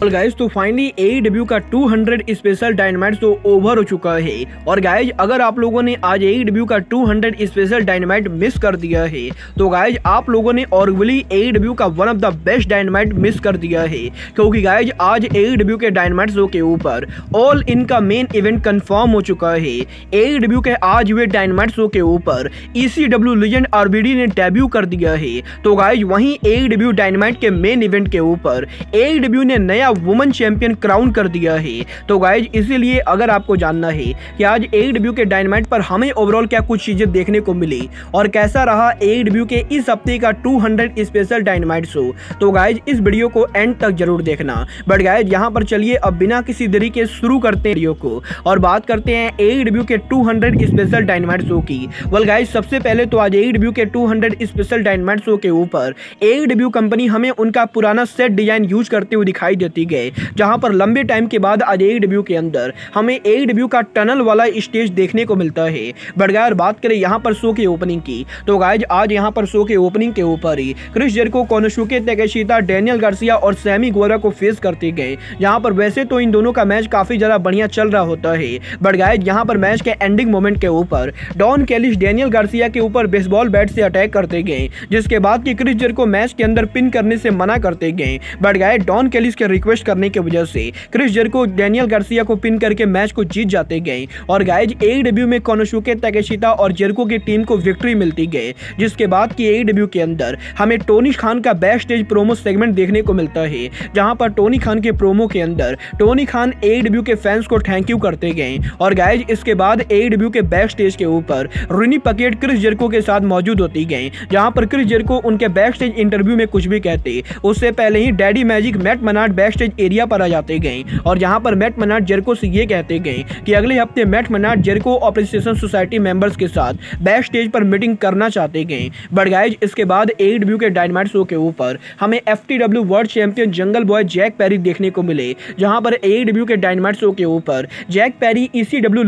और गाइज तो finally AEW का 200 स्पेशल डायनामाइट तो ओवर हो चुका है। और गाइज अगर आप लोगों ने आज AEW का 200 स्पेशल डायनामाइट मिस कर दिया है तो गाइज आप लोगों ने ऑर्गुली AEW का one of the best dynamite miss कर दिया है, क्योंकि गाइज आज AEW के डायनामाइट शो के ऊपर ऑल इन का मेन इवेंट कंफर्म हो चुका है। AEW के आज हुए डायनामाइट शो के ऊपर ECW लीजेंड RVD ने डेब्यू कर दिया है। तो गाइज वहीं AEW डायनामाइट के मेन इवेंट के ऊपर AEW ने नया वुमेन चैंपियन क्राउन कर दिया है। तो गाइज इसीलिए अगर आपको जानना है कि आज AEW के डायनामाइट पर हमें ओवरऑल क्या कुछ चीजें देखने को मिली और कैसा रहा AEW के इस हफ्ते का 200 स्पेशल डायनामाइट शो, तो गाइज इस वीडियो को एंड तक जरूर देखना। बट गाइज यहाँ पर चलिए अब बिना किसी देरी के शुरू करते हैं वीडियो को और बात करते हैं AEW के 200 स्पेशल डायनामाइट शो की। वेल गाइज सबसे पहले तो आज AEW के 200 स्पेशल डायनामाइट शो के ऊपर AEW कंपनी हमें उनका पुराना सेट डिजाइन यूज करते हुए दिखाई देती गई, जहां पर लंबे टाइम के बाद आज AEW के अंदर हमें AEW का टनल वाला स्टेज देखने को मिलता है। बट गाइस बात करें यहां पर शो की ओपनिंग की तो गाइस आज यहां पर शो के ओपनिंग के ऊपर ही Chris Jericho, Konosuke Takeshita, Daniel Garcia और सैमी गुएरा को फेस करते गए। यहां पर वैसे तो इन दोनों का मैच काफी ज्यादा बढ़िया चल रहा होता है, बट गाइस यहां पर मैच के एंडिंग मोमेंट के ऊपर डॉन कैलिस डैनियल गार्सिया के ऊपर बेसबॉल बैट से अटैक करते गए, जिसके बाद कि क्रिस जेरिको मैच के अंदर पिन करने से मना करते गए। बट गाइस डॉन कैलिस के रिक्वेस्ट करने की वजह से क्रिस जेरिको डैनियल गार्सिया को पिन करके मैच को जीत जाते गए। और गाइज AEW में कोनोसुके ताकेशिता और जेरिको की टीम को विक्ट्री मिलती गई, जिसके बाद कि AEW के अंदर हमें टोनी खान का बैक स्टेज प्रोमो सेगमेंट देखने को मिलता है, जहां पर टोनी खान के प्रोमो के अंदर टोनी खान AEW के फैंस को थैंक यू करते गए। और गाइज इसके बाद AEW के बैक स्टेज के ऊपर रूनी पकेट क्रिस जेरिको के साथ मौजूद होती गई, जहां पर क्रिस जेरिको उनके बैक स्टेज इंटरव्यू में कुछ भी कहते उससे पहले ही daddy magic Matt Menard back stage area पर आ जाते गए और यहां पर मैट मनार्ड जेरिको से ये कहते गए कि अगले हफ्ते Matt Menard Jericho appreciation society members के साथ बैक स्टेज पर मीटिंग करना चाहते गए। बट गाइज इसके बाद AEW के डायनामाइट शो के ऊपर हमें FTW world champion jungle boy Jack Perry देखने को मिले, जहां पर AEW के डायनामाइट शो के ऊपर Jack Perry ECW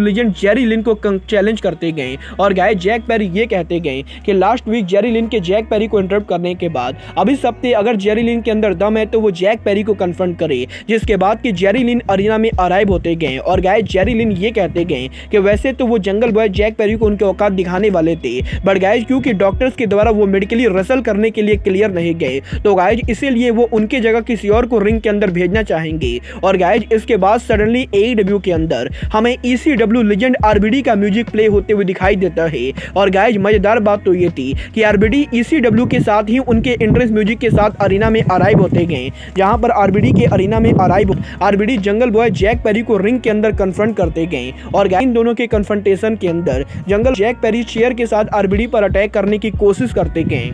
legend Jerry Lynn को चैलेंज करते गए। और गाइज जैक पेरी ये कहते गए कि लास्ट वीक जेरी लिन के जैक पेरी को इंटरप्ट करने के बाद अब इस हफ्ते अगर जेरी लिन के अंदर दम है तो वो जैक पेरी को कन्फ्रंट करे, जिसके बाद कि जेरी लिन अरीना में अराइव होते गए। और गाइस जेरी लिन ये कहते गए कि वैसे तो वो जंगल बॉय जैक पेरी को उनके औकात दिखाने वाले थे, बट गाइस क्योंकि डॉक्टर्स के द्वारा वो मेडिकली रसल करने के लिए क्लियर नहीं गए, तो गाइस इसीलिए वो उनके जगह किसी और को रिंग के अंदर भेजना चाहेंगे। और गाइस इसके बाद सडनली AEW के अंदर हमें ECW लीजेंड RVD का म्यूजिक प्ले होते हुए दिखाई देता है। और गाइस मजेदार बात तो ये थी कि RVD ECW के साथ ही उनके इंट्रेंस म्यूजिक के साथ अरीना में अराइव होते गए, जहां पर RVD के अरीना में arrive RVD jungle boy Jack Perry को रिंग के अंदर कन्फ्रंट करते गए। और इन दोनों के कन्फ्रंटेशन के अंदर जंगल जैक पेरी चेयर के साथ RVD पर अटैक करने की कोशिश करते गए।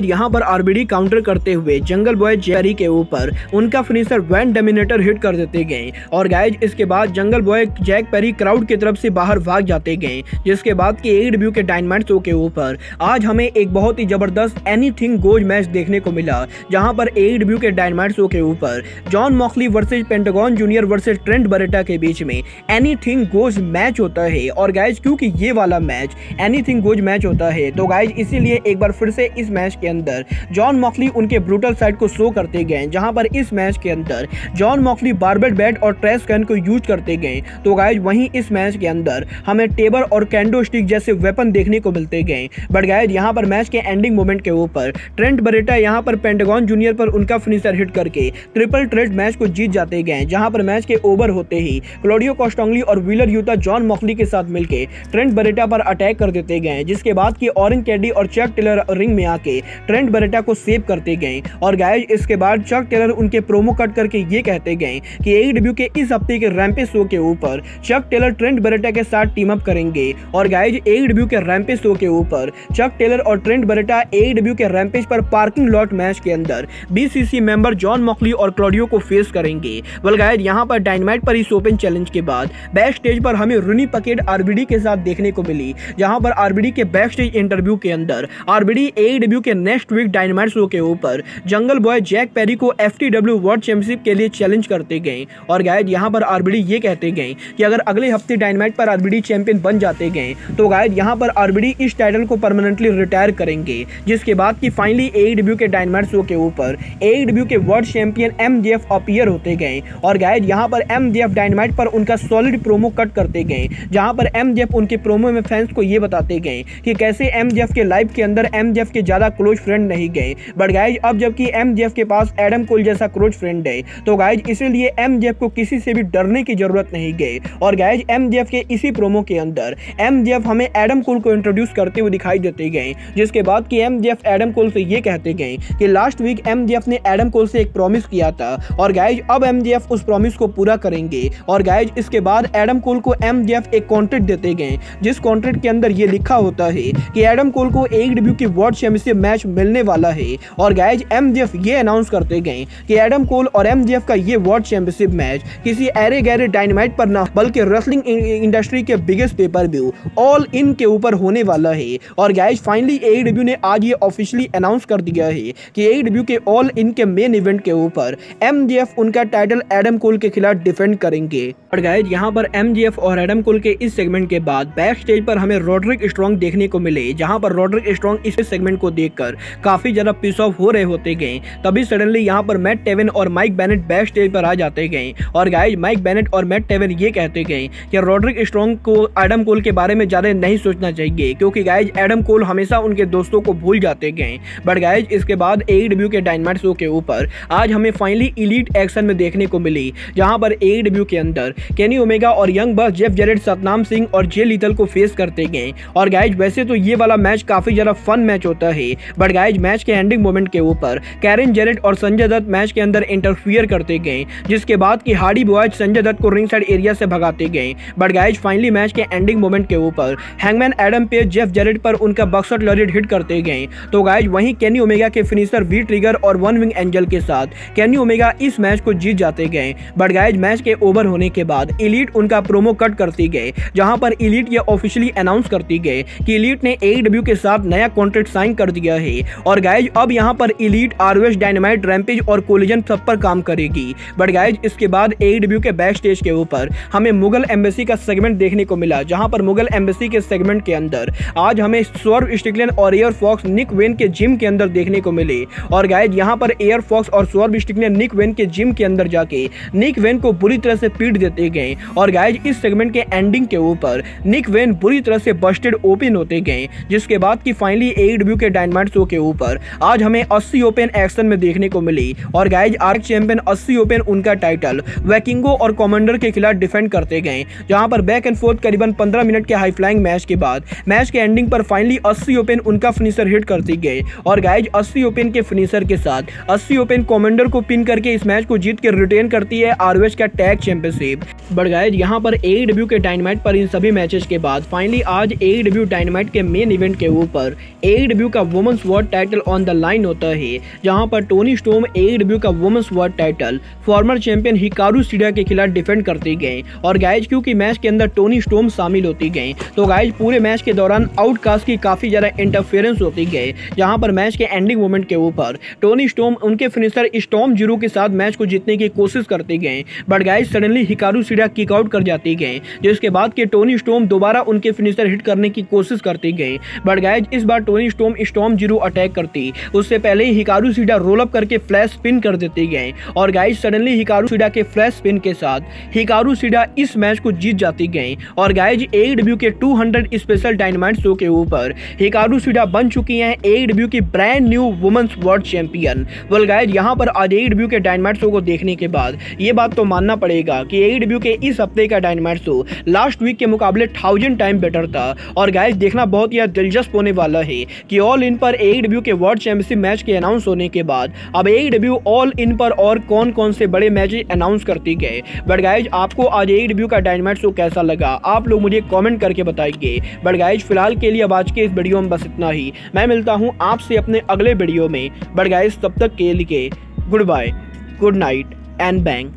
यहाँ पर RVD काउंटर करते हुए जंगल बॉय जेरी के ऊपर उनका फिनिशर वैन डोमिनेटर हिट कर देते गए। और गाइज इसके बाद jungle boy Jack Perry crowd की तरफ से बाहर भाग जाते गए, जिसके बाद कि AEW के डायनामाइट शो के ऊपर आज हमें एक बहुत ही जबरदस्त एनीथिंग गोज मैच देखने को मिला, जहां पर AEW के डायनामाइट शो के ऊपर John Moxley versus pentagon junior versus Trent Bareta के बीच में एनीथिंग गोज मैच होता है। और गाइज क्योंकि ये वाला मैच एनीथिंग गोज मैच होता है, तो गाइज इसीलिए एक बार फिर से इस मैच के अंदर जॉन मॉक्सली उनके ब्रूटल साइड को शो करते गए, जहां पर इस मैच के अंदर जॉन मॉक्सली बार्बेट बैट और ट्रैश कैन को यूज करते गए। तो गाइस वहीं इस मैच के अंदर हमें टेबर और कैंडो स्टिक जैसे वेपन देखने को मिलते गए। बट गाइस यहां पर मैच के एंडिंग मोमेंट के ऊपर ट्रेंट बरेटा यहां पर पेंटागन जूनियर पर उनका फिनिशर हिट करके ट्रिपल थ्रेट मैच को जीत जाते गए, जहां पर मैच के ओवर होते ही क्लॉडियो कोस्टांगली और व्हीलर यूटा जॉन मॉक्सली के साथ मिलकर ट्रेंट बरेटा पर अटैक कर देते गए, जिसके बाद कि ऑरेंज कैडी और चक टेलर रिंग में आके ट्रेंट बरेटा को सेव करते गए। और गाइस इसके बाद चक टेलर उनके प्रोमो कट करके ये कहते गए कि AEW के इस हफ्ते के रैम्पेज शो के ऊपर चक टेलर ट्रेंट बरेटा के साथ टीम अप करेंगे। और गाइस AEW के रैम्पेज शो के ऊपर चक टेलर और ट्रेंट बरेटा AEW के रैम्पेज पर पार्किंग लॉट मैच के अंदर BCC मेंबर जॉन मॉक्सली और क्लॉडियो को फेस करेंगे। वेल गाइस यहां पर डायनामाइट पर इस ओपन चैलेंज के बाद बैक स्टेज पर हमें रूनी पकेट RVD के साथ देखने को मिली, जहां पर RVD के बैक स्टेज इंटरव्यू के अंदर RVD AEW के नेक्स्ट वीक डायनामाइट शो के ऊपर जंगल बॉय जैक पेरी को FTW वर्ल्ड चैंपियनशिप के लिए चैलेंज करते गए और गाइज यहाँ पर RBD ये कहते गए कि अगर अगले हफ्ते डायनामाइट पर RBD चैंपियन बन जाते गए तो गाइज यहाँ पर RBD इस टाइटल को परमानेंटली रिटायर करेंगे। जिसके बाद कि फाइनली AEW के डायनामाइट शो के ऊपर AEW के वर्ल्ड चैंपियन MJF अपीयर होते गए और गाइज यहाँ पर MJF डायनामाइट पर उनका सॉलिड प्रोमो कट करते गए, जहां पर MJF उनके प्रोमो में फैंस को ये बताते गए कि कैसे MJF के लाइफ के अंदर MJF के ज्यादा क्लोज फ्रेंड नहीं गए, बट गाइज अब जबकि MJF के पास एडम कोल जैसा क्लोज फ्रेंड है तो गाइज इसीलिए MJF को किसी से भी डरने की जरूरत नहीं गई। और गाइज MJF के इसी प्रोमो के अंदर MJF हमें एडम कोल को इंट्रोड्यूस करते हुए दिखाई देते गए, जिसके बाद कि MJF एडम कोल से ये कहते गए कि लास्ट वीक MJF ने एडम कोल से एक प्रॉमिस किया था और गाइज अब MJF उस प्रॉमिस को पूरा करेंगे। और गाइज इसके बाद एडम कोल को MJF एक कॉन्ट्रैक्ट देते गए, जिस कॉन्ट्रैक्ट के अंदर ये लिखा होता है कि एडम कोल को AEW की वर्ल्ड चैंपियनशिप मैच मिलने वाला है। और गाइज MJF ये अनाउंस करते गए कि एडम कोल और MJF का ये वर्ल्ड चैंपियनशिप मैच किसी अरे गहरे डायनामाइट पर ना बल्कि रेसलिंग इंडस्ट्री के biggest pay per view all in के ऊपर होने वाला है। और गाइज फाइनली AEW ने आज ये ऑफिशियली अनाउंस कर दिया है कि AEW के ऑल इन के मेन इवेंट के ऊपर MJF उनका टाइटल एडम कोल के खिलाफ डिफेंड करेंगे। और गाइज यहाँ पर MJF और एडम कोल के इस सेगमेंट के बाद बैक स्टेज पर हमें रोड्रिक स्ट्रॉन्ग देखने को मिले, जहां पर रोड्रिक स्ट्रॉन्ग इस सेगमेंट को देखकर काफी ज्यादा पिस ऑफ हो रहे होते गए। तभी सडनली यहाँ पर मैट टेवन और माइक बेनेट बैक स्टेज पर आ जाते गए और गाइज माइक बेनेट और मैट टेवन ये कहते गए कि रोड्रिक स्ट्रॉन्ग को एडम कोल के बारे में ज्यादा नहीं सोचना चाहिए, क्योंकि गाइज एडम कोल हमेशा उनके दोस्तों को भूल जाते गए। बट गाइज इसके बाद AEW के डायनामाइट शो के ऊपर आज हमें फाइनली एलीट एक्शन में देखने को मिली, जहां पर AEW के अंदर केनी ओमेगा और यंग बस जेफ जेरेट सतनाम सिंह और जे लीथल को फेस करते गए। और गाइज वैसे तो ये वाला मैच काफी ज्यादा फन मैच होता है, बट गाइज मैच के एंडिंग मोमेंट के ऊपर कैरन जेरेट और संजय दत्त मैच के अंदर इंटरफियर करते गए, जिसके बाद कि हार्डी बॉयज संजय दत्त को रिंग साइड एरिया से भगाते गए। बट गाइज फाइनली मैच के एंडिंग मोमेंट के ऊपर hangman Adam page Jeff Jared पर उनका बक्सर लॉरिट हिट करते गए। तो गाइज वहीं केनी ओमेगा के फिनिशर वी ट्रिगर और वन विंग एंजल के साथ केनी ओमेगा इस मैच को जीत जाते गए। बट गाइज मैच के ओवर होने के बाद एलीट उनका प्रोमो कट करती गए, जहां पर एलीट ये ऑफिशियली अनाउंस करती गए कि एलीट ने AEW के साथ नया कॉन्ट्रैक्ट साइन कर दिया है। और गाइज अब यहां पर एलीट ROH डायनामाइट रैम्पेज और कोलिजन सब पर काम करेगी। बट गाइज इसके बाद AEW के बैक स्टेज के ऊपर हमें मुगल एम्बेसी का सेगमेंट देखने को मिला, जहां पर मुगल एम्बेसी के सेगमेंट के अंदर आज हमें स्वर्व स्टिकलैंड और एयर फॉक्स निक वेन के जिम के अंदर देखने को मिले। और गाइज यहां पर एयर फॉक्स और स्वर्व स्टिकलैंड निक वेन के जिम के अंदर जाके निक वेन को बुरी तरह से पीट देते गए। और गाइज इस सेगमेंट के एंडिंग के ऊपर निक वेन बुरी तरह से बस्टेड ओपन होते गए, जिसके बाद कि फाइनली AEW के डायनामाइट शो के ऊपर आज हमें 80 ओपन एक्शन में देखने को मिली। और गाइज आर्क चैंपियन 80 ओपन उनका टाइटल वैकिंगो और कमांडर के खिलाफ डिफेंड करते गए, जहां पर बैक एंड फोर्थ करीबन 15 मिनट के हाई फ्लाइंग मैच के बाद मैच के एंडिंग पर फाइनली 80 ओपन उनका फिनिशर हिट करती गए। और गाइज 80 ओपन के फिनिशर के साथ 80 ओपन कमांडर को पिन करके इस मैच को जीत के रिटेन करती है ROH का टैग चैंपियनशिप। बट गाइज यहां पर AEW के डायनामाइट पर इन सभी मैचेस के बाद फाइनली आज AEW डायनामाइट के मेन इवेंट के ऊपर AEW का women's world title on the line होता है, जहां पर टोनी स्टॉर्म AEW का women's world title former champion Hikaru Shida के खिलाफ डिफेंड करते गए। और गाइज क्योंकि मैच के अंदर टोनी स्टॉर्म शामिल होती गए तो गाइज पूरे मैच के दौरान आउटकास्ट की काफी ज्यादा इंटरफेरेंस होती गए, जहां पर मैच के एंडिंग मोमेंट के ऊपर टोनी स्टॉर्म उनके फिनिशर स्टॉर्म जीरो के साथ मैच को जीतने की कोशिश करते गए। But guys suddenly Hikaru Shida kick out कर जाती गए, जिसके बाद के टोनी स्टॉर्म दोबारा उनके फिनिशर हिट करने की कोशिश करते गए। बट गाइज इस बार टोनी स्टॉर्म जीरो अटैक करती, उससे पहले ही हिकारू शिडा रोल अप करके फ्लैश स्पिन कर देते गए। और गाइज सडनली हिकारू शिडा के फ्लैश स्पिन के साथ हिकारू शिडा इस मैच को जीत जाती गए। और गाइज AEW के 200 स्पेशल डायनामाइट शो के ऊपर हिकारू शिडा बन चुकी हैं AEW की brand new women's world champion. Well guys यहाँ पर आज AEW के डायनामाइट शो को देखने के बाद ये बात तो मानना पड़ेगा कि AEW के इस हफ्ते का डायनामाइट शो लास्ट वीक के मुकाबले 1000 टाइम बेटर था। और गाइज देखना बहुत ही दिलचस्प होने वाला है कि ऑल इन पर AEW के वर्ल्ड चैंपियनशिप मैच के अनाउंस होने के बाद अब AEW ऑल इन पर और कौन कौन से बड़े मैच अनाउंस करती गए। बट गाइज आपको आज AEW का डायनामाइट शो कैसा लगा आप लोग मुझे कमेंट करके बताइए। बट गाइज फिलहाल के लिए अब आज के इस वीडियो में बस इतना ही। मैं मिलता हूं आपसे अपने अगले वीडियो में। बट गाइज तब तक के लिए good bye, good night and bang.